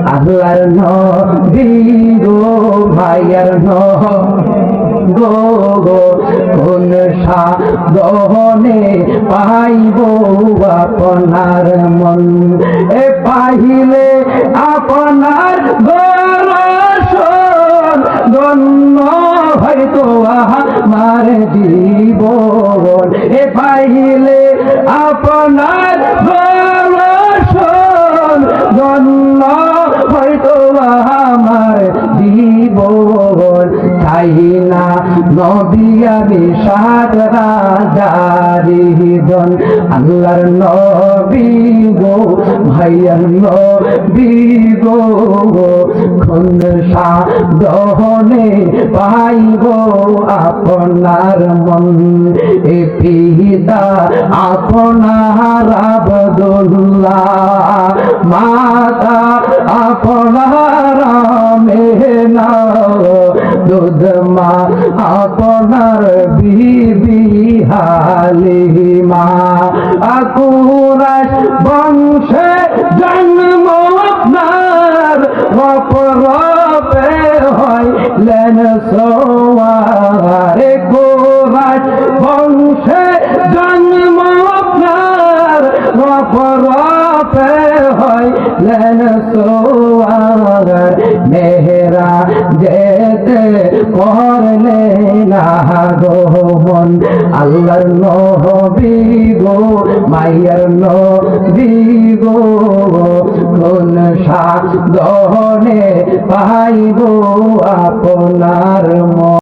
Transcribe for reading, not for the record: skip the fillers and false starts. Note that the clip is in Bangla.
আল্লাহর নবী গো মায়ার গো গো কোন সাধনে পাইব আপনার মন এ পাইলে আপনার দর্শন ধন্য হয়তো আমার জীবন এ পাইলে আপনার দর্শন ধন্য হয়তো আমার জীবন চাই না নবী আমি সাত রাজারিজন আল্লাহর নবী গো ভাইয়ার নবী গো কোন সাধনে পাইব আপনার মন এ পিতা আপনার আব্দুল্লাহ মাতা আপনার আমেনা দুধ মা আপনার বিবি হালিমা কুরাইশ বংশে জন্ম আপনার রপে হইলেন সোয়ারে কুরাইশ বংশে জন্ম আপনার রপে হইলেন সোয়ার মেহরা যেতে করলেন আগমন আল্লাহর নবী গো মায়ার নবী গো কোন সাধনে পাইব আপনার মন।